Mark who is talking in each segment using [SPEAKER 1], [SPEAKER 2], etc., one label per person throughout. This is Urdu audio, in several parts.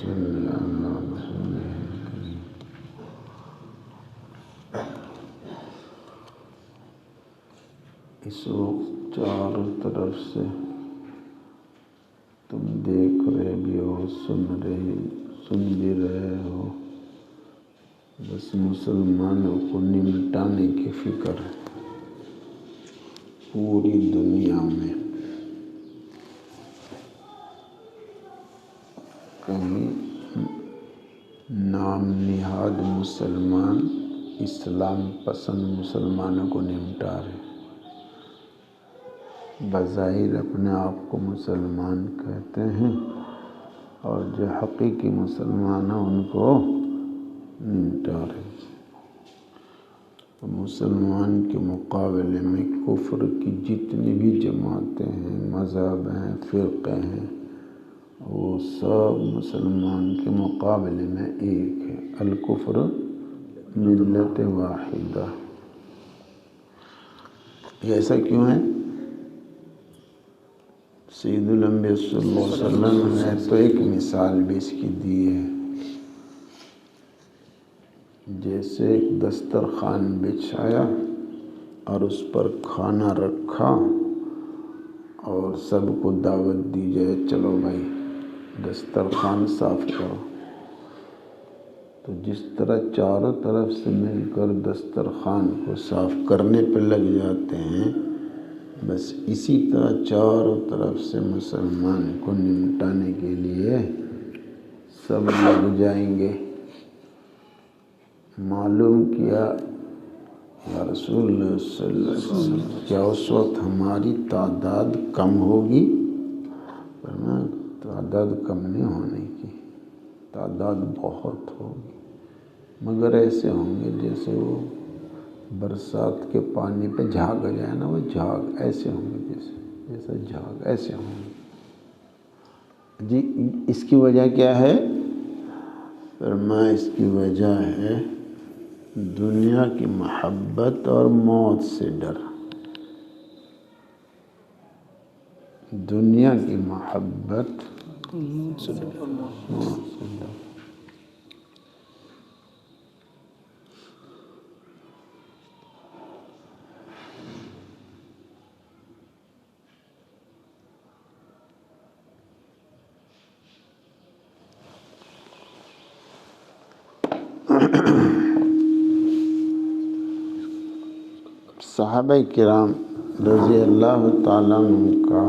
[SPEAKER 1] صل علی رسول کریم۔ اس وقت چاروں طرف سے تم دیکھ رہے بھی ہو، سن بھی رہے ہو، بس مسلمانوں کو نمٹانے کی فکر ہے پوری دنیا میں۔ کہیں نام نہاد مسلمان اسلام پسند مسلمانوں کو نمٹا رہے، بظاہر اپنے آپ کو مسلمان کہتے ہیں اور جو حقیقی مسلمان ہیں ان کو نمٹا رہے۔ مسلمان کے مقابلے میں کفر کی جتنی بھی جماعتیں ہیں، مذہب ہیں، فرقے ہیں، وہ سب مسلمان کے مقابلے میں ایک ہے، الکفر ملت واحدہ۔ یہ ایسا کیوں ہے؟ سید الانبیاء صلی اللہ علیہ وسلم نے تو ایک مثال بھی اس کی دی ہے۔ جیسے ایک دسترخوان بچھایا اور اس پر کھانا رکھا اور سب کو دعوت دی جائے، چلو بھائی دسترخوان صاف کرو، تو جس طرح چاروں طرف سے مل کر دسترخوان کو صاف کرنے پہ لگ جاتے ہیں، بس اسی طرح چاروں طرف سے مسلمان کو نمٹانے کے لیے سب لگ جائیں گے۔ معلوم کیا یا رسول اللہ صلی اللہ علیہ وسلم، کیا اس وقت ہماری تعداد کم ہوگی؟ فرمایا تعداد کم نہیں ہونے کی، تعداد بہت ہوگی، مگر ایسے ہوں گے جیسے وہ برسات کے پانی پہ جھاگ آ جائے نا، وہ جھاگ ایسے ہوں گے، جیسا جھاگ ایسے ہوں گے۔ جی اس کی وجہ کیا ہے؟ فرمایا اس کی وجہ ہے دنیا کی محبت اور موت سے ڈر۔ دنیا کی محبت موت سے ڈر۔ صحابہ کرام رضی اللہ تعالیٰ عنہ کا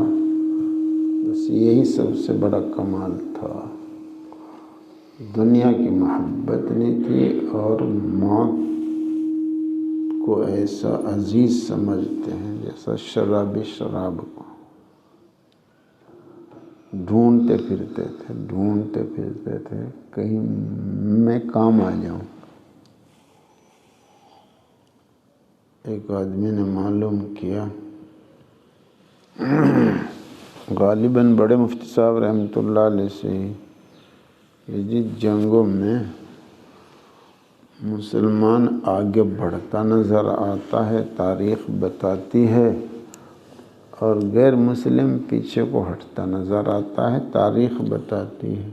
[SPEAKER 1] بس یہی سب سے بڑا کمال تھا، دنیا کی محبت نہیں تھی اور موت کو ایسا عزیز سمجھتے ہیں جیسا شرابی شراب کو۔ ڈھونڈتے پھرتے تھے کہیں میں کام آ جاؤں۔ ایک آدمی نے معلوم کیا، غالباً بڑے مفتی صاحب رحمۃ اللہ علیہ سے، کہ جی جنگوں میں مسلمان آگے بڑھتا نظر آتا ہے، تاریخ بتاتی ہے، اور غیر مسلم پیچھے کو ہٹتا نظر آتا ہے، تاریخ بتاتی ہے۔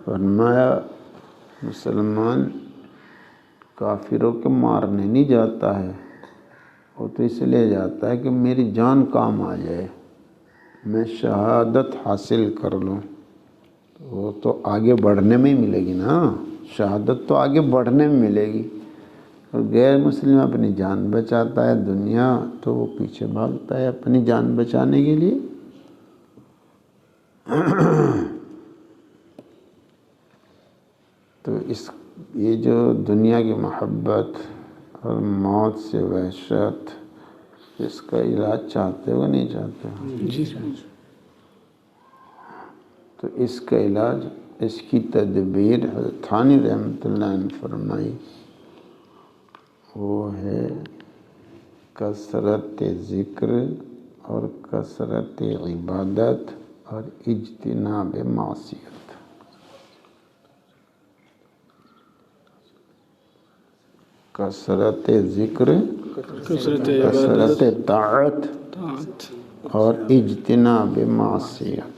[SPEAKER 1] فرمایا مسلمان کافروں کے مارنے نہیں جاتا ہے، وہ تو اس لیے جاتا ہے کہ میری جان کام آ جائے، میں شہادت حاصل کر لوں۔ وہ تو آگے بڑھنے میں ہی ملے گی نا، شہادت تو آگے بڑھنے میں ملے گی، اور غیر مسلم اپنی جان بچاتا ہے، دنیا تو وہ پیچھے بھاگتا ہے اپنی جان بچانے کے لیے۔ تو یہ جو دنیا کی محبت اور موت سے وحشت، اس کا علاج چاہتے ہو نہیں چاہتے ہو؟ جی تو اس کا علاج، اس کی تدبیر حضرت تھانی رحمۃ اللہ نے فرمائی، وہ ہے کثرت ذکر اور کثرت عبادت اور اجتناب معصیت۔ کثرت ذکر، کثرت طاعت اور اجتناب معصیت۔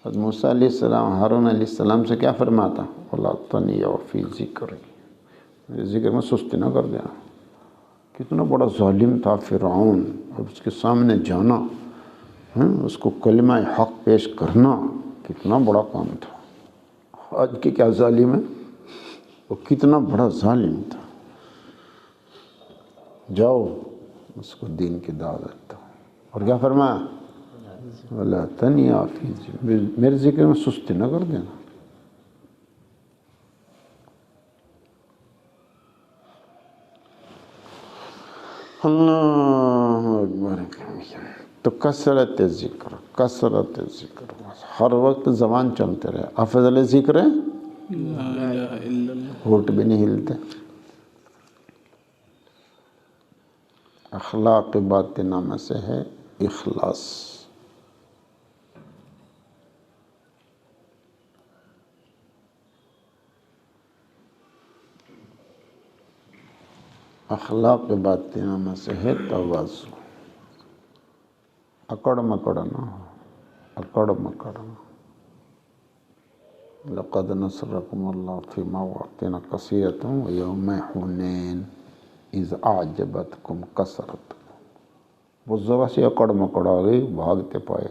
[SPEAKER 1] حضرت موسیٰ علیہ السلام ہارون علیہ السلام سے کیا فرماتا؟ وَلَا تَنِيَعْ فِي ذِكْرِي، میرے ذکر میں سستی نہ کر دینا۔ کتنا بڑا ظالم تھا فرعون، اب اس کے سامنے جانا، اس کو کلمہ حق پیش کرنا کتنا بڑا کام تھا۔ آج کے کیا ظالم ہے، وہ کتنا بڑا ظالم تھا۔ جاؤ اس کو دین کی دعوت دو، اور کیا فرمایا؟ وَلَا تَنِيَعْ فِي ذِكْرِي، میرے ذکر میں سستی نہ کر دینا۔ اللہ اکبر۔ تو کثرت ذکر، کثرت ذکر، ہر وقت زبان چلتے رہے، افضل ذکر ہے
[SPEAKER 2] لا الہ الا اللہ۔
[SPEAKER 1] ہونٹ بھی نہیں ہلتے۔ اخلاق باطنہ میں سے ہے اخلاص۔ اخلاق باطنہ میں سے ہے تواضع، اکڑ مکڑ نہ ہو، اکڑ مکڑ نہ ہو۔ لقد نصرکم اللہ فی مواطن کثیرۃ ویوم حنین اذ اعجبتکم کثرتکم۔ وہ ذرا سی اکڑ مکڑ آ گئی، بھاگتے پائے،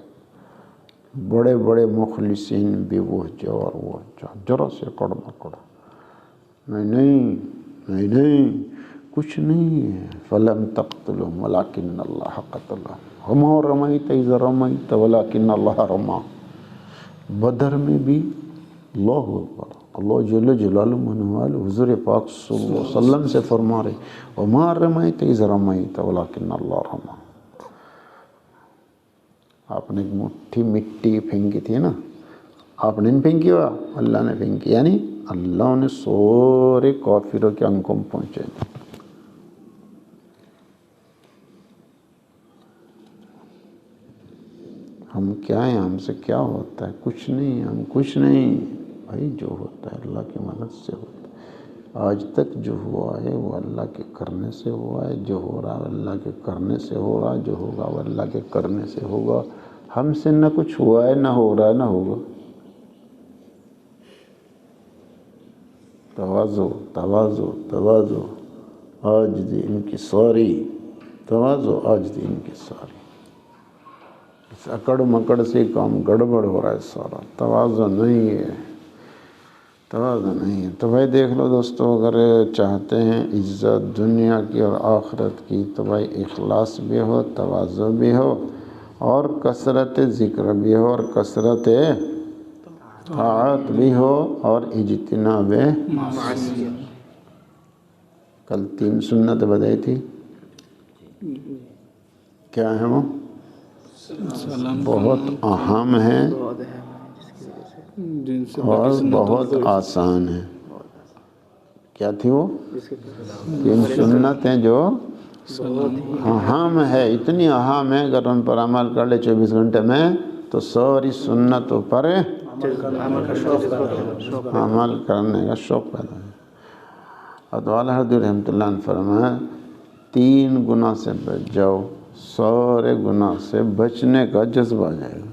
[SPEAKER 1] بڑے بڑے مخلصین بھی وہ جو اور وہ جو، ذرا سے اکڑ مکڑ، نہیں کچھ نہیں ہے۔ فلم تقتلهم ولکن اللہ قتلهم وما رمیت اذ رمیت ولکن اللہ رمی۔ بدر میں بھی اللہ اکبر، اللہ جل جلالہ حضور پاک صلی اللہ علیہ وسلم سے فرما رہے وما رمیت اذ رمیت ولکن اللہ رمی۔ آپ نے ایک مٹھی مٹی پھینکی تھی نا، آپ نے پھینکی ہوا، اللہ نے پھینکی، یعنی اللہ نے سورے کافروں کے انکم پہنچے۔ ہم کیا ہیں، ہم سے کیا ہوتا ہے؟ کچھ نہیں، ہم کچھ نہیں بھائی، جو ہوتا ہے اللہ کی مدد سے ہوتا ہے۔ آج تک جو ہوا ہے وہ اللہ کے کرنے سے ہوا ہے، جو ہو رہا ہے اللہ کے کرنے سے ہو رہا ہے، جو ہوگا وہ اللہ کے کرنے سے ہوگا۔ ہم سے نہ کچھ ہوا ہے، نہ ہو رہا ہے، نہ ہوگا۔ تواضع تواضع تواضع عاجزی ان کی ساری، تواضع عاجزی ان کی ساری۔ اس اکڑ مکڑ سے کام گڑبڑ ہو رہا ہے سارا، تواضع نہیں ہے، تواضع نہیں ہے۔ تو بھائی دیکھ لو دوستو، اگر چاہتے ہیں عزت دنیا کی اور آخرت کی، تو بھائی اخلاص بھی ہو، تواضع بھی ہو، اور کثرت ذکر بھی ہو، اور کثرت طاعت بھی ہو، اور اجتناب
[SPEAKER 2] معصیت۔
[SPEAKER 1] کل 3 سنت بتائی تھی، کیا ہے وہ؟
[SPEAKER 2] سلام
[SPEAKER 1] بہت اہم ہے
[SPEAKER 2] جن سے
[SPEAKER 1] اور
[SPEAKER 2] باقی سنتوں
[SPEAKER 1] بہت
[SPEAKER 2] کو
[SPEAKER 1] آسان ہے۔ کیا تھی وہ؟ 3 سنتیں جو اہم ہے، اتنی اہم ہے، اگر ان پر عمل کر لے 24 گھنٹے میں تو ساری سنتوں پر عمل کرنے کا شوق پیدا ہے۔ اطوال حضور رحمۃ اللہ عنہ فرمایا 3 گناہ سے بچ جاؤ، سارے گناہ سے بچنے کا جذبہ آ جائے گا۔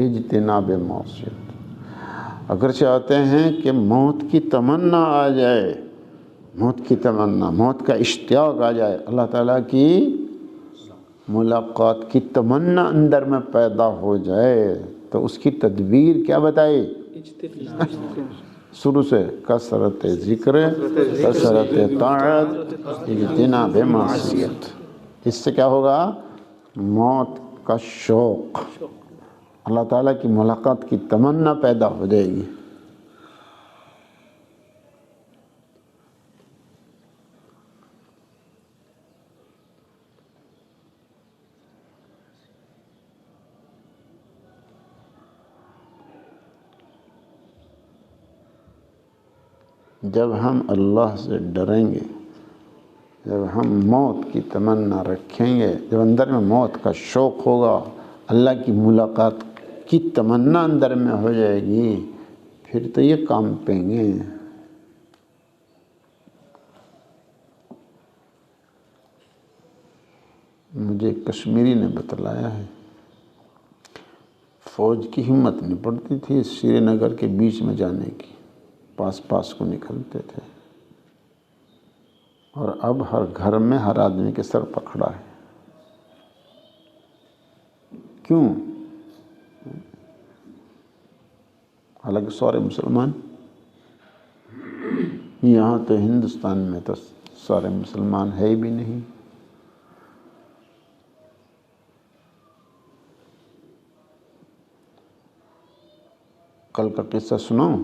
[SPEAKER 1] اجتناب معصیت، اگر چاہتے ہیں کہ موت کی تمنا آ جائے، موت کی تمنا، موت کا اشتیاق آ جائے، اللہ تعالیٰ کی ملاقات کی تمنا اندر میں پیدا ہو جائے، تو اس کی تدبیر کیا بتائی؟ شروع سے کثرت ذکر، کثرت طاعت، اجتناب معصیت۔ اس سے کیا ہوگا؟ موت کا شوق، اللہ تعالیٰ کی ملاقات کی تمنا پیدا ہو جائے گی۔ جب ہم اللہ سے ڈریں گے، جب ہم موت کی تمنا رکھیں گے، جب اندر میں موت کا شوق ہوگا، اللہ کی ملاقات کی تمنا اندر میں ہو جائے گی، پھر تو یہ کام پیں گے۔ مجھے کشمیری نے بتلایا ہے فوج کی ہمت نہیں پڑتی تھی سری نگر کے بیچ میں جانے کی، پاس کو نکلتے تھے، اور اب ہر گھر میں ہر آدمی کے سر پکڑا ہے۔ کیوں؟ حالانکہ سارے مسلمان، یہاں تو ہندوستان میں تو سارے مسلمان ہے بھی نہیں۔ کل کا قصہ سناؤں؟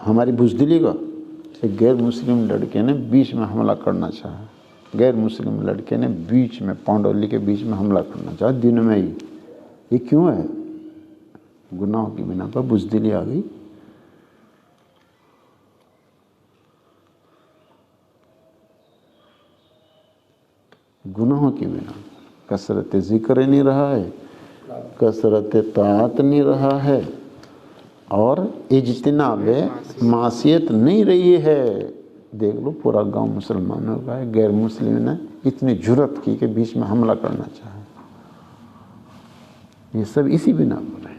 [SPEAKER 1] ہماری بزدلی کا ایک غیر مسلم لڑکے نے بیچ میں حملہ کرنا چاہا، غیر مسلم لڑکے نے بیچ میں پانڈولی کے بیچ میں حملہ کرنا چاہا دن میں ہی۔ یہ کیوں ہے؟ گناہوں کی بنا پر بزدلی آ گئی۔ گناہوں کی بنا، کثرت ذکر نہیں رہا ہے، کثرت طاعت نہیں رہا ہے، اور اجتناب معصیت نہیں رہی ہے۔ دیکھ لو پورا گاؤں مسلمانوں کا ہے، غیر مسلم نے اتنی جرأت کی کہ بیچ میں حملہ کرنا چاہا۔ یہ سب اسی بنا پر ہے،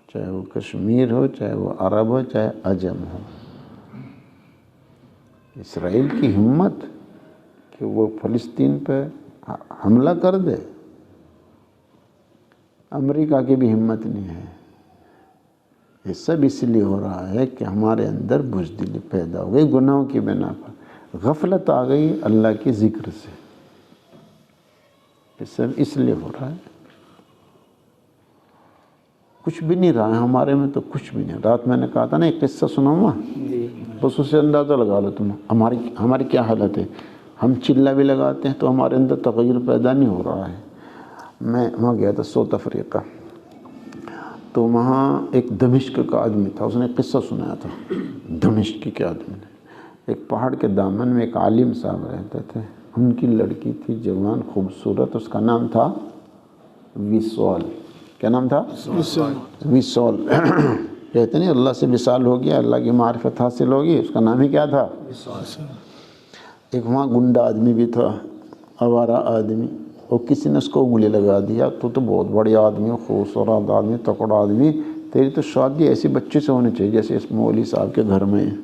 [SPEAKER 1] چاہے وہ کشمیر ہو، چاہے وہ عرب ہو، چاہے عجم ہو۔ اسرائیل کی ہمت کہ وہ فلسطین پہ حملہ کر دے، امریکہ کی بھی ہمت نہیں ہے۔ یہ سب اس لیے ہو رہا ہے کہ ہمارے اندر بزدلی پیدا ہو گئی، گناہوں کی بنا پر غفلت آ گئی اللہ کے ذکر سے۔ یہ سب اس لیے ہو رہا ہے، کچھ بھی نہیں رہا ہے ہمارے میں، تو کچھ بھی نہیں۔ رات میں نے کہا تھا نا ایک قصہ سناؤں گا، بس اس سے اندازہ لگا لو تم ہماری کیا حالت ہے۔ ہم چلہ بھی لگاتے ہیں تو ہمارے اندر تغیر پیدا نہیں ہو رہا ہے۔ میں وہاں گیا تھا ساؤتھ افریقہ، تو وہاں ایک دمشق کا آدمی تھا، اس نے ایک قصہ سنایا تھا۔ دمشق کے آدمی نے، ایک پہاڑ کے دامن میں ایک عالم صاحب رہتے تھے، ان کی لڑکی تھی جوان خوبصورت، اس کا نام تھا وصال۔ کیا نام تھا؟ وصال۔ کہتے نہیں اللہ سے وصال ہو گیا، اللہ کی معرفت حاصل ہوگی، اس کا نام ہی کیا تھا؟ ایک وہاں گنڈا آدمی بھی تھا، آوارہ آدمی، اور کسی نے اس کو انگلی لگا دیا، تو بہت بڑی آدمی، خوبصورت آدمی، تکڑا آدمی، تیری تو شادی ایسی بچے سے ہونی چاہیے جیسے اس مولوی صاحب کے گھر میں ہے۔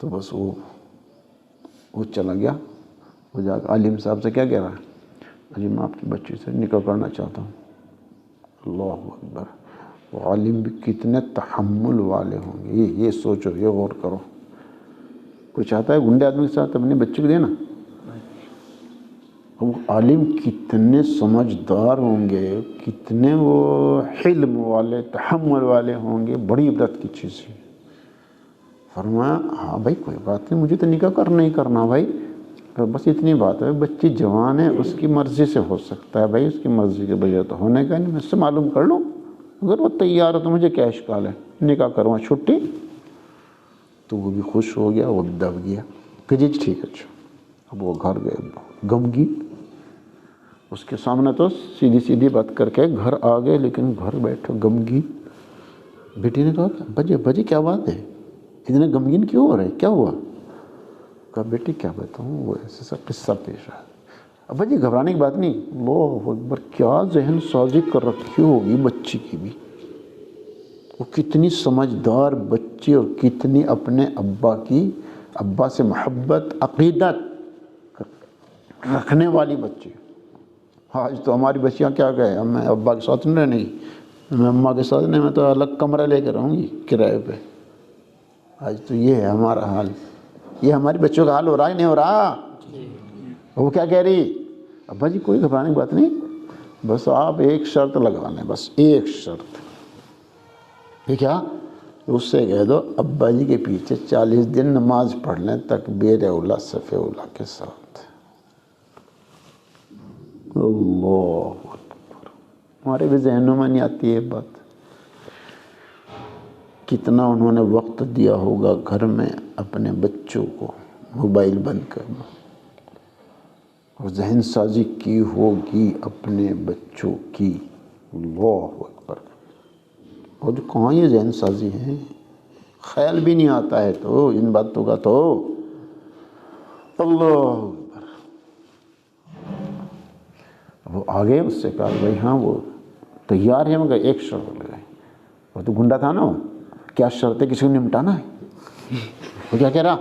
[SPEAKER 1] تو بس وہ چلا گیا، وہ جا کے عالم صاحب سے کیا کہہ رہا ہے؟ جی میں آپ کی بچی سے نکاح کرنا چاہتا ہوں۔ اللہ اکبر! وہ عالم بھی کتنے تحمل والے ہوں گے، یہ سوچو، یہ غور کرو۔ کوئی چاہتا ہے گنڈے آدمی کے ساتھ اپنی بچی کو دینا؟ وہ عالم کتنے سمجھدار ہوں گے، کتنے وہ حلم والے، تحمل والے ہوں گے، بڑی عبرت کی چیز ہے۔ فرمایا ہاں بھائی کوئی بات نہیں، مجھے تو نکاح کرنا ہی کرنا بھائی، بس اتنی بات ہے، بچی جوان ہے، اس کی مرضی سے ہو سکتا ہے بھائی، اس کی مرضی کے بغیر تو ہونے کا نہیں، میں اس سے معلوم کر لوں، اگر وہ تیار ہے تو مجھے کیا اشکال ہے، نکاح کروں، چھٹی۔ تو وہ بھی خوش ہو گیا، وہ بھی دب گیا کہ جی ٹھیک ہے۔ اچھا اب وہ گھر گئے، غمگین، اس کے سامنے تو سیدھی بات کر کے گھر آ گئے، لیکن گھر بیٹھے غمگین۔ بیٹی نے کہا بجے کیا بات ہے، اتنے غمگین کیوں ہو رہے، کیا ہوا؟ کہا بیٹی کیا بتاؤں، وہ ایسا سا قصہ پیش آیا۔ ابا جی گھبرانے کی بات نہیں، اللہ اکبر! کیا ذہن سازی کر رکھی ہوگی بچی کی بھی، وہ کتنی سمجھدار بچی، اور کتنی اپنے ابا سے محبت، عقیدت رکھنے والی بچی۔ آج تو ہماری بچیاں کیا کہے، میں ابا کے ساتھ نہیں رہنے گی، میں اماں کے ساتھ نہیں، میں تو الگ کمرہ لے کے رہوں گی کرائے پہ۔ آج تو یہ ہے ہمارا حال، یہ ہماری بچوں کا حال ہو رہا ہے نہیں ہو رہا؟ وہ کیا کہہ رہی؟ ابا جی کوئی گھبرانے کی بات نہیں، بس آپ ایک شرط لگا لیں، بس ایک شرط۔ یہ کیا؟ اس سے کہہ دو ابا جی کے پیچھے 40 دن نماز پڑھ لیں تکبیر اولا صف اولا کے ساتھ۔ اللہ اکبر! ہمارے بھی ذہنوں میں نہیں آتی ہے بات۔ کتنا انہوں نے وقت دیا ہوگا گھر میں اپنے بچوں کو موبائل بند کرنا، اور ذہن سازی کی ہوگی اپنے بچوں کی۔ اللہ اکبر! اور جو کہاں یہ ذہن سازی ہے، خیال بھی نہیں آتا ہے تو ان باتوں کا تو۔ اللہ اکبر! اب وہ آگے اس سے کہا بھائی ہاں وہ تیار ہے مگر ایک شرط لگائی. وہ تو گنڈا تھا نا. وہ کیا شرط ہے؟ کسی کو نمٹانا ہے. وہ کیا کہہ رہا؟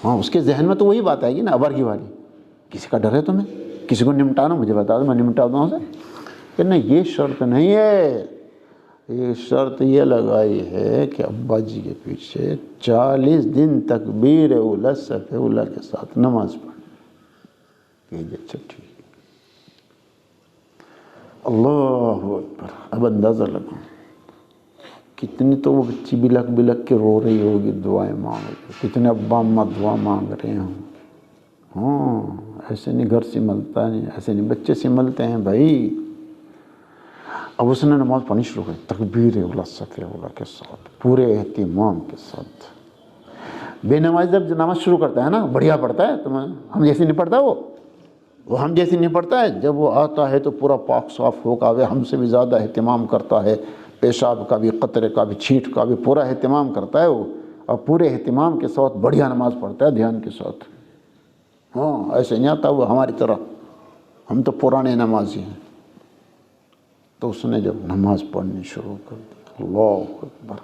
[SPEAKER 1] ہاں اس کے ذہن میں تو وہی بات آئے گی نا ابر کی والی. کسی کا ڈر ہے تمہیں؟ کسی کو نمٹانا؟ مجھے بتا دو میں نمٹا دوں اسے. کہ نہیں یہ شرط نہیں ہے. یہ شرط یہ لگائی ہے کہ ابا جی کے پیچھے 40 دن تکبیر اولیٰ صف اولیٰ کے ساتھ نماز پڑھ. یہ اچھا ٹھیک. اللہ اکبر. اب اندازہ لگا کتنی تو وہ بچی بلک بلک کے رو رہی ہوگی دعائیں مانگ رہی. کتنے ابا اماں دعا مانگ رہے ہوں. ہاں ایسے نہیں گھر سنبھلتا نہیں، ایسے نہیں بچے سنبھلتے ہیں بھائی. اب اس نے نماز پڑھنی شروع کی تکبیر اولیٰ صف اولیٰ کے ساتھ پورے اہتمام کے ساتھ. بے نماز جب نماز شروع کرتا ہے نا بڑھیا پڑھتا ہے. تو ہم جیسے نہیں پڑھتا وہ ہم جیسے نہیں پڑھتا ہے. جب وہ آتا ہے تو پورا پاک صاف ہو کا ہم سے بھی زیادہ اہتمام کرتا ہے. پیشاب کا بھی، قطرے کا بھی، چھینٹ کا بھی پورا اہتمام کرتا ہے وہ. اور پورے اہتمام کے ساتھ بڑھیا نماز پڑھتا ہے دھیان کے ساتھ. ہاں ایسے نہیں آتا وہ ہماری طرح. ہم تو پرانے نمازی ہیں. تو اس نے جب نماز پڑھنی شروع کر دی اللہ اکبر.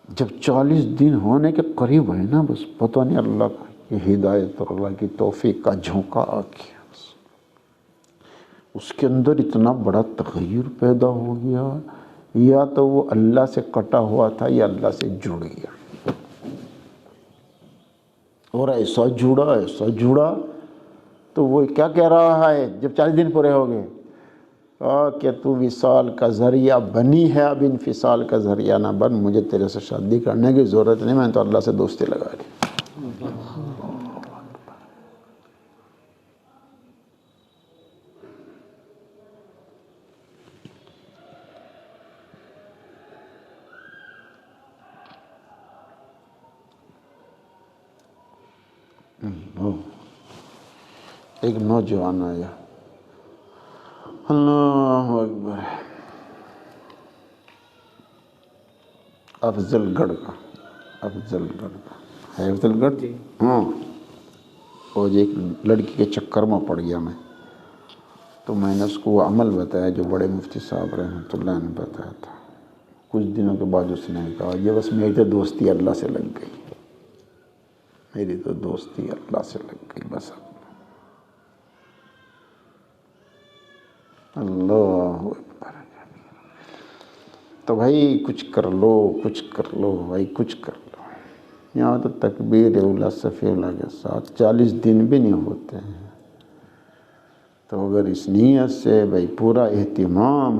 [SPEAKER 1] جب 40 دن ہونے کے قریب ہے نا بس پتہ نہیں اللہ کی ہدایت اور اللہ کی توفیق کا جھونکا آ گیا. اس کے اندر اتنا بڑا تغیر پیدا ہو گیا. یا تو وہ اللہ سے کٹا ہوا تھا یا اللہ سے جڑ گیا. اور ایسا جڑا تو وہ کیا کہہ رہا ہے جب 40 دن پورے ہو گئے کہ تو وصال کا ذریعہ بنی ہے اب انفصال کا ذریعہ نہ بن. مجھے تیرے سے شادی کرنے کی ضرورت نہیں، میں تو اللہ سے دوستی لگا لی. ایک نوجوان آیا اللہ اکبر افضل گڑھ کا ہے. افضل گڑھ ہاں. اور ایک لڑکی کے چکر میں پڑ گیا میں. تو میں نے اس کو وہ عمل بتایا جو بڑے مفتی صاحب رحمۃ اللہ نے بتایا تھا. کچھ دنوں کے بعد اس نے کہا یہ بس میری تو دوستی اللہ سے لگ گئی. میری تو دوستی اللہ سے لگ گئی بس. اللہ اکبر. تو بھائی کچھ کر لو بھائی کچھ کر لو. یہاں تو تکبیر اولیٰ صف اولیٰ کے ساتھ 40 دن بھی نہیں ہوتے ہیں. تو اگر اس نیت سے بھائی پورا اہتمام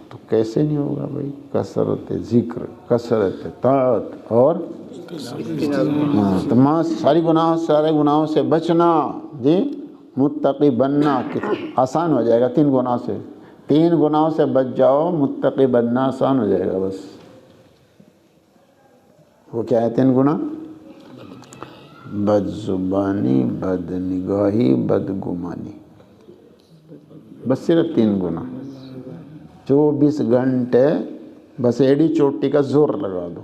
[SPEAKER 1] تو کیسے نہیں ہوگا بھائی. کثرت ذکر، کثرت طاعت اور تمام سارے گناہوں سے بچنا. جی متقی بننا آسان ہو جائے گا. 3 گناہوں سے بچ جاؤ متقی بننا آسان ہو جائے گا بس. وہ کیا ہے 3 گناہ؟ بد زبانی، بد نگاہی، بد گمانی. بس صرف 3 گناہ. 24 گھنٹے بس ایڑی چوٹی کا زور لگا دو.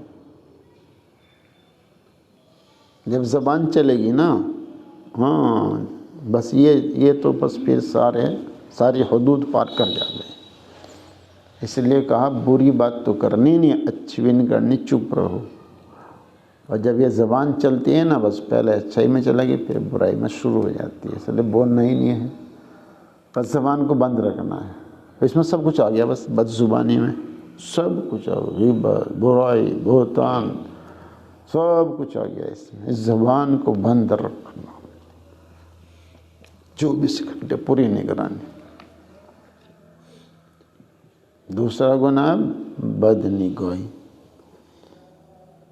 [SPEAKER 1] جب زبان چلے گی نا ہاں بس یہ تو بس پھر ساری حدود پار کر جاتے ہیں. اس لیے کہا بری بات تو کرنی نہیں، اچھی بھی نہیں کرنی، چپ رہو. اور جب یہ زبان چلتی ہے نا بس پہلے اچھائی میں چلے گی پھر برائی میں شروع ہو جاتی ہے. اس لیے بولنا ہی نہیں ہے، بس زبان کو بند رکھنا ہے. اس میں سب کچھ آ گیا بس. بد زبانی میں سب کچھ آ گیا. غیبت، برائی، بہتان سب کچھ آ گیا اس میں. اس زبان کو بند رکھنا. 24 گھنٹے پوری نگرانی. دوسرا گناہ بد نگاہی.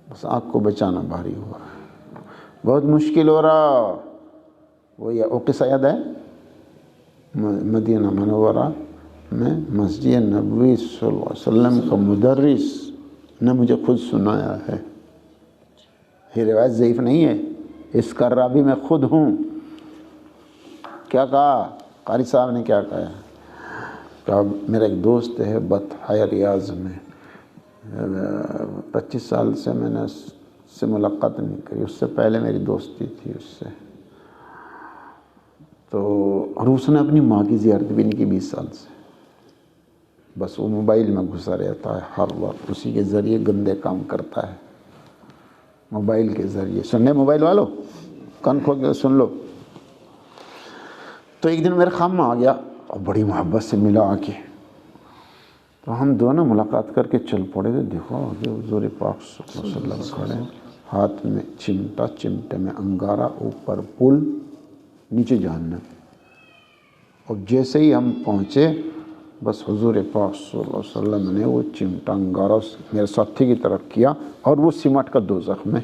[SPEAKER 1] بس آنکھ کو بچانا بھاری ہوا ہے، بہت مشکل ہو رہا. وہ قصہ یاد ہے مدینہ منورہ میں مسجد نبوی صلی اللہ علیہ وسلم کا مدرس نے مجھے خود سنایا ہے. یہ روایت ضعیف نہیں ہے، اس کا راوی میں خود ہوں. کیا کہا قاری صاحب نے؟ کیا کہا میرا ایک دوست ہے بطحۂ ریاض میں 25 سال سے میں نے اس سے ملاقات نہیں کری. اس سے پہلے میری دوستی تھی اس سے. تو اور اس نے اپنی ماں کی زیارت بھی نہیں کی 20 سال سے، بس وہ موبائل میں گھسا رہتا ہے ہر وقت، اسی کے ذریعے گندے کام کرتا ہے، موبائل کے ذریعے۔ سننے موبائل والو کان کھول کے سن لو۔ تو ایک دن میرے خامہ آ گیا اور بڑی محبت سے ملا آ کے، تو ہم دونوں ملاقات کر کے چل پڑے تھے۔ دیکھو آگے حضور پاک صلی اللہ علیہ وسلم کھڑے ہیں، ہاتھ میں چمٹا، چمٹے میں انگارہ، اوپر پل، نیچے جہنم۔ اور جیسے ہی ہم پہنچے بس حضور پاک صلی اللہ علیہ وسلم نے وہ چمٹا انگارہ میرے ساتھی کی طرف کیا اور وہ سمٹ کا دوزخ میں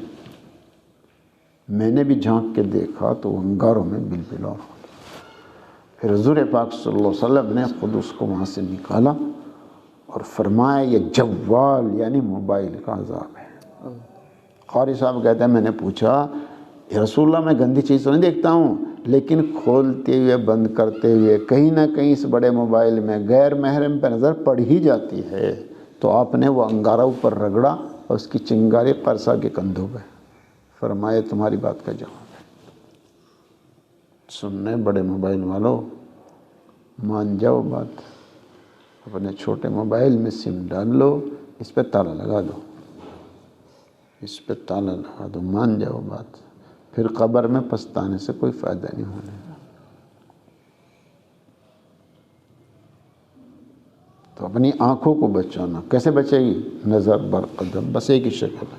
[SPEAKER 1] نے بھی جھانک کے دیکھا تو وہ انگاروں میں بل ہو۔ پھر حضور پاک صلی اللہ علیہ وسلم نے خود اس کو وہاں سے نکالا اور فرمایا یہ جوال یعنی موبائل کا عذاب ہے۔ قاری صاحب کہتے ہیں میں نے پوچھا یا رسول اللہ میں گندی چیز تو نہیں دیکھتا ہوں، لیکن کھولتے ہوئے بند کرتے ہوئے کہیں نہ کہیں اس بڑے موبائل میں غیر محرم پہ نظر پڑ ہی جاتی ہے، تو آپ نے وہ انگارہ اوپر رگڑا اور اس کی چنگاری قرصہ کے کندھوں پہ۔ فرمایا تمہاری بات کا جواب ہے۔ سننے بڑے موبائل والوں، مان جاؤ بات، اپنے چھوٹے موبائل میں سم ڈال لو، اس پہ تالا لگا دو، اس پہ تالا لگا دو، مان جاؤ بات، پھر قبر میں پچھتانے سے کوئی فائدہ نہیں ہونے گا۔ تو اپنی آنکھوں کو بچانا کیسے بچے گی؟ نظر بر قدم، بس ایک ہی شکل ہے۔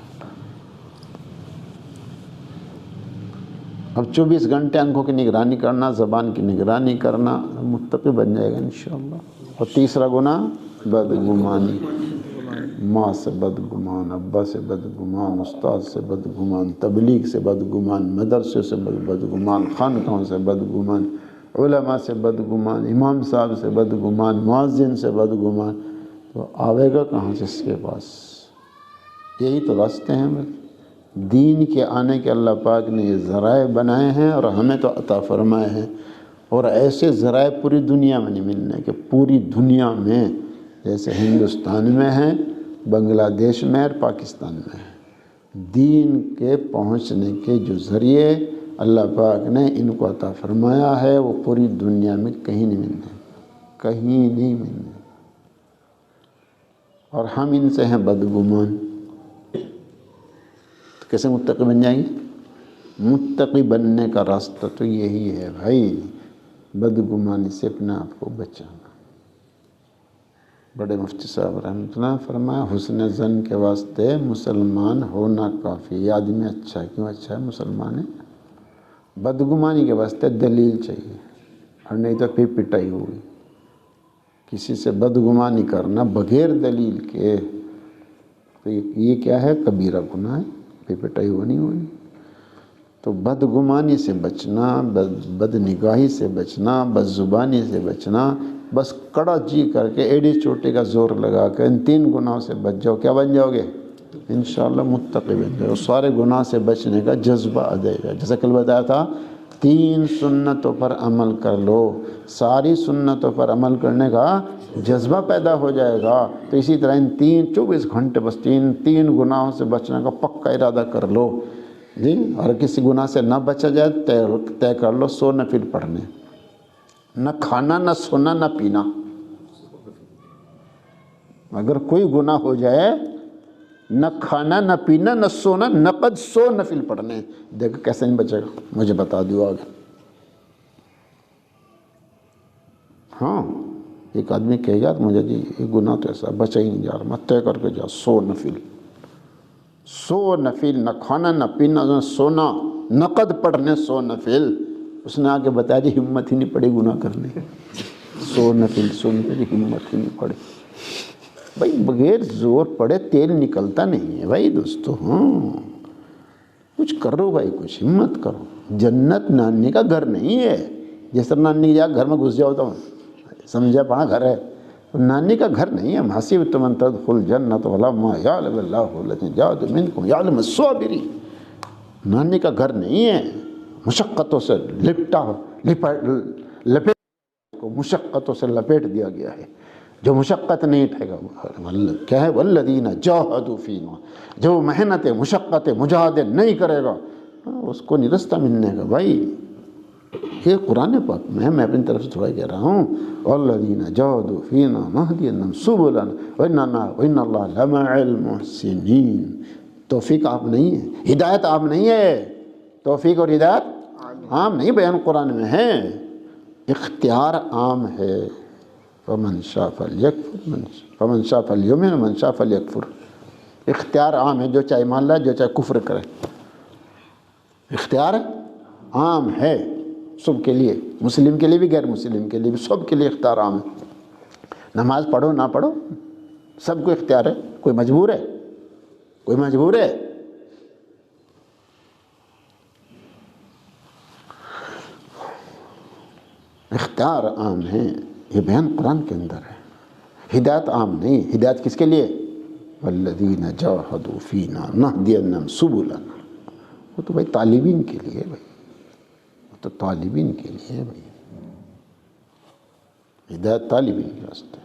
[SPEAKER 1] اب 24 گھنٹے آنکھوں کی نگرانی کرنا، زبان کی نگرانی کرنا، متقی بن جائے گا انشاءاللہ۔ اور تیسرا گناہ بدگمانی، ماں سے بدگمان، ابا سے بدگمان، استاد سے بدگمان، تبلیغ سے بدگمان، مدرسے سے بدگمان، خانقاہوں سے بدگمان، علماء سے بدگمان، امام صاحب سے بدگمان، مؤذن سے بدگمان، تو آوے گا کہاں سے اس کے پاس؟ یہی تو راستے ہیں دین کے آنے کے۔ اللہ پاک نے یہ ذرائع بنائے ہیں اور ہمیں تو عطا فرمائے ہیں، اور ایسے ذرائع پوری دنیا میں نہیں ملنے کہ پوری دنیا میں جیسے ہندوستان میں ہیں، بنگلہ دیش میں اور پاکستان میں ہیں، دین کے پہنچنے کے جو ذریعے اللہ پاک نے ان کو عطا فرمایا ہے وہ پوری دنیا میں کہیں نہیں ملنے، کہیں نہیں ملنے، اور ہم ان سے ہیں بدگمان۔ تو کیسے متقی بن جائیں گے؟ متقی بننے کا راستہ تو یہی ہے بھائی، بدگمانی سے اپنے آپ کو بچانا۔ بڑے مفتی صاحب رحمۃ اللہ فرمایا حسن ظن کے واسطے مسلمان ہونا کافی۔ یہ آدمی اچھا ہے، کیوں اچھا ہے مسلمان ہے؟ بدگمانی کے واسطے دلیل چاہیے، اور نہیں تو پھر پٹائی ہوگی۔ کسی سے بدگمانی کرنا بغیر دلیل کے تو یہ کیا ہے؟ کبیرہ گناہ ہے، پھر پٹائی ہونی ہوگی۔ تو بدگمانی سے بچنا، بد نگاہی سے بچنا، بد زبانی سے بچنا، بس کڑا جی کر کے ایڑی چوٹی کا زور لگا کے ان 3 گناہوں سے بچ جاؤ، کیا بن جاؤ گے؟ انشاءاللہ متقی بن جاؤ۔ سارے گناہ سے بچنے کا جذبہ آ جائے گا۔ جیسا کل بتایا تھا 3 سنتوں پر عمل کر لو، ساری سنتوں پر عمل کرنے کا جذبہ پیدا ہو جائے گا۔ تو اسی طرح ان 24 گھنٹے بس 3 گناہوں سے بچنے کا پکا ارادہ کر لو جی، اور کسی گناہ سے نہ بچا جائے طے کر لو 100 نفل پڑھنے، نہ کھانا، نہ سونا، نہ پینا۔ اگر کوئی گناہ ہو جائے، نہ کھانا، نہ پینا، نہ سونا، نقد 100 نفل پڑھنے۔ دیکھو کیسے نہیں بچے گا، مجھے بتا دیو آگے۔ ہاں ایک آدمی کہے گا مجھے جی یہ گناہ تو ایسا بچا ہی نہیں جا رہا، میں طے کر کے جا 100 نفل، 100 نفل، نہ کھانا، نہ پینا، نہ سونا، نقد پڑھنے 100 نفل۔ اس نے آگے بتایا جی ہمت ہی نہیں پڑی گناہ کرنے، 100 نفل سنتے جی ہمت ہی نہیں پڑی۔ بھائی بغیر زور پڑے تیل نکلتا نہیں ہے بھائی دوستو۔ ہاں کچھ کرو بھائی، کچھ ہمت کرو۔ جنت نانی کا گھر نہیں ہے، جس طرح نانی جا گھر میں گھس جاؤ تو سمجھا پڑا گھر ہے، نانی کا گھر نہیں ہے۔ حسبتم ان تدخلوا الجنۃ ولما یعلم اللہ الذین جاہدوا منکم یعلم الصابرین۔ نانی کا گھر نہیں ہے، مشقتوں سے لپیٹ کو مشقتوں سے لپیٹ دیا گیا ہے۔ جو مشقت نہیں اٹھائے گا کیا ہے؟ والذین جاہدوا فینا، جو محنت مشقت مجاہدے نہیں کرے گا اس کو نہیں رستہ ملنے کا بھائی۔ یہ قرآن پاک میں ہے، میں اپنی طرف سے تھوڑا کہہ رہا ہوں، والذین جاہدوا فینا لنہدینہم سبلنا وان اللہ لمع المحسنین۔ توفیق آپ نہیں ہے، ہدایت آپ نہیں ہے، توفیق اور ہدایت عام نہیں، بیان قرآن میں ہے، اختیار عام ہے۔ فمن شاء فلیکفر فمن شاء فلیؤمن ومن شاء فلیکفر، اختیار عام ہے، جو چاہے مان لائے، جو چاہے کفر کرے، اختیار عام ہے سب کے لیے، مسلم کے لیے بھی غیر مسلم کے لیے بھی، سب کے لیے اختیار عام ہے۔ نماز پڑھو نہ پڑھو سب کو اختیار ہے، کوئی مجبور ہے؟ کوئی مجبور ہے؟ اختیار عام ہے، یہ بیان قرآن کے اندر ہے، ہدایت عام نہیں۔ ہدایت کس کے لیے؟ والذین جاہدوا فینا لنہدینہم سبلنا، وہ تو بھائی طالبین کے لیے ہے، بھائی وہ تو طالبین کے لیے ہے، بھائی ہدایت طالبین کے واسطے،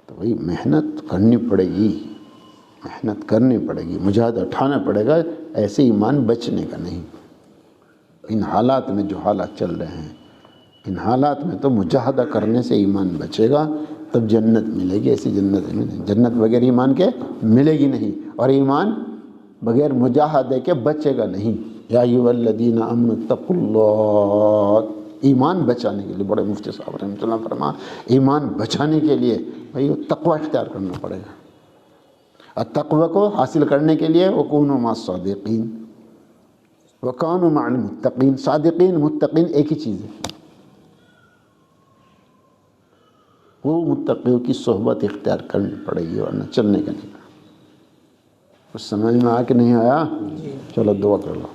[SPEAKER 1] تو بھائی محنت کرنی پڑے گی، محنت کرنی پڑے گی، مجاہدہ اٹھانا پڑے گا، ایسے ایمان بچنے کا نہیں۔ ان حالات میں جو حالات چل رہے ہیں، ان حالات میں تو مجاہدہ کرنے سے ایمان بچے گا، تب جنت ملے گی، ایسی جنت میں نہیں، جنت بغیر ایمان کے ملے گی نہیں، اور ایمان بغیر مجاہدے کے بچے گا نہیں۔ یا ایھا الذین آمنوا اتقوا اللہ، ایمان بچانے کے لیے، بڑے مفتی صاحب رحمۃ اللہ فرما، ایمان بچانے کے لیے بھائی تقوی اختیار کرنا پڑے گا، اور تقوی کو حاصل کرنے کے لیے وکونوا مع الصادقین وکانوا مع المتقین، صادقین متقین ایک ہی چیز ہے، وہ متقیوں کی صحبت اختیار کرنی پڑے گی، ورنہ چلنے کا نہیں۔ کچھ سمجھ میں آیا کہ نہیں آیا؟ چلو دعا کر لو۔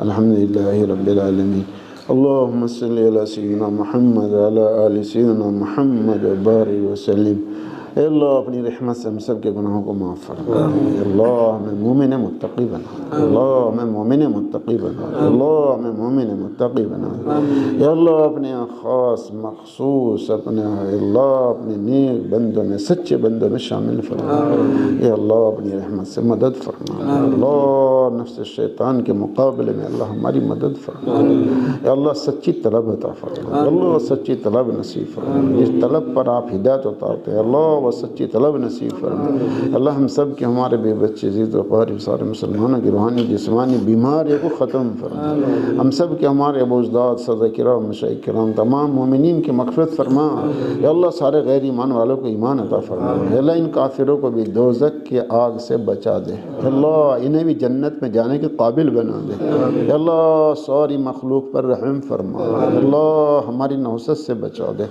[SPEAKER 1] الحمدللہ رب العالمین، اللہم صلی علی سیدنا محمد وعلی آل سیدنا محمد وبارک وسلم۔ اے اللہ اپنی رحمت سے ہم سب کے گناہوں کو معاف فرما، اے اللہ ہمیں مومن متقی بنا، اے اللہ ہمیں مومن متقی بنا، اے اللہ ہمیں مومن متقی بنا، اے اللہ اپنے خاص مخصوص اپنے اے اللہ اپنے نیک بندوں میں، سچے بندوں میں شامل فرما، اے اللہ اپنی رحمت سے مدد فرما، اے اللہ نفس شیطان کے مقابلے میں اللہ ہماری مدد فرما، اے اللہ سچی طلب عطا فرما، اے اللہ سچی طلب نصیب فرما، جس طلب پر آپ ہدایت اتارتے ہیں اللہ وہ سچی طلب نصیب فرما، اللہ ہم سب کے، ہمارے بے بچے عزیز و اقارب سارے مسلمانوں کی روحانی جسمانی بیماریوں کو ختم فرما، ہم سب کے، ہمارے ابو اجداد سادہ کرام مشائخ کرام تمام مومنین کی مغفرت فرما، اے اللہ سارے غیر ایمان والوں کو ایمان عطا فرما، اے اللہ ان کافروں کو بھی دوزخ کی آگ سے بچا دے، اے اللہ انہیں بھی جنت میں جانے کے قابل بنا دے، اے اللہ ساری مخلوق پر رحم فرما، اے اللہ ہماری نحوست سے بچا دے،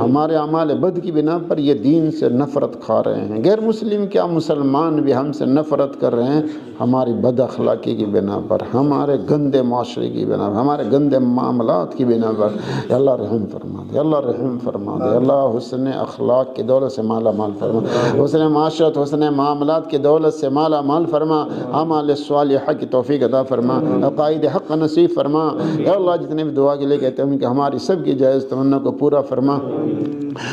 [SPEAKER 1] ہمارے اعمال بد کی بنا پر یہ دین سے نفرت کھا رہے ہیں، غیر مسلم کیا مسلمان بھی ہم سے نفرت کر رہے ہیں، ہماری بد اخلاقی کی بنا پر، ہمارے گندے معاشرے کی بنا پر، ہمارے گندے معاملات کی بنا پر، اے اللہ رحم فرما دے، اللہ رحم فرما دے، اللہ حسن اخلاق کی دولت سے مالا مال فرما، حسن معاشرت حسن معاملات کی دولت سے مالا مال فرما، اعمال صالحہ کی توفیق عطا فرما، عقائد حق نصیب فرما، اے اللہ جتنے بھی دعا کے لے کہتے ہیں کہ ہماری سب کی جائز تمنا کو پورا فرما،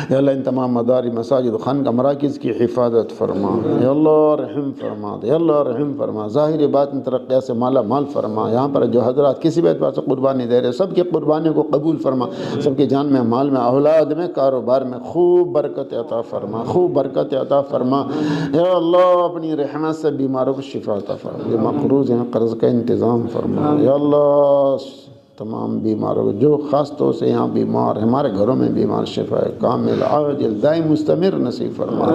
[SPEAKER 1] اے اللہ ان تمام مداری مساجد خانقاہ مراکز کی حفاظت فرما، اے اللہ رحم فرما دے، اے اللہ رحم فرما، ظاہری باطن ترقیات سے مالا مال فرما، یہاں پر جو حضرات کسی بھی اعتبار سے قربانی دے رہے سب کی قربانی کو قبول فرما، سب کی جان میں، مال میں، اولاد میں، کاروبار میں خوب برکت عطا فرما، خوب برکت عطا فرما، اے اللہ اپنی رحمت سے بیماروں کو شفا عطا فرما، جو مقروض ہیں قرض کا انتظام فرما، اے اللہ تمام بیماروں کو، جو خاص طور سے یہاں بیمار، ہمارے گھروں میں بیمار، شفا کامل عاجل دائم مستمر نصیب فرما،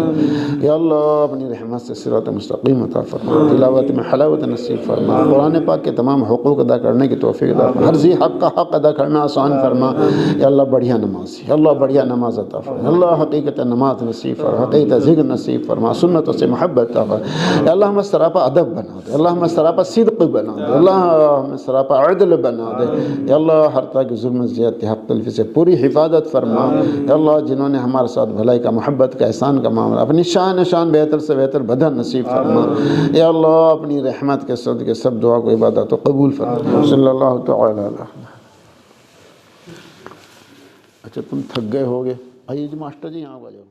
[SPEAKER 1] یا اللہ اپنی رحمت سے صراط مستقیم عطا فرما، تلاوت میں حلاوت نصیب فرما، قرآن پاک کے تمام حقوق ادا کرنے کی توفیق عطا فرما، ہر ذی حق کا حق ادا کرنا آسان فرما، یا اللہ بڑھیا نماز، یا اللہ بڑھیا نماز عطا فرما، اللہ حقیقت نماز نصیب فرما، حقیقت ذکر نصیب فرما، سنتوں سے محبت عطا فرما، یا اللہ ہمیں سراپا ادب بنا دے، اللہ ہمیں سراپا صدق بنا دے، اللہ ہمیں سراپا عدل بنا دے، یا اللہ ہر طرح کی ظلم زیادتی حق تلفی سے پوری حفاظت فرما، یا اللہ جنہوں نے ہمارے ساتھ بھلائی کا، محبت کا، احسان کا معاملہ اپنی شان بہتر سے بہتر بدن نصیب فرما، یا اللہ اپنی رحمت کے صدقے سب دعا کو عبادت و قبول فرما، صلی اللہ تعالی علیہ۔ اچھا تم تھک گئے ہوگے، آئیے جی ماسٹر جی یہاں آ جاؤ۔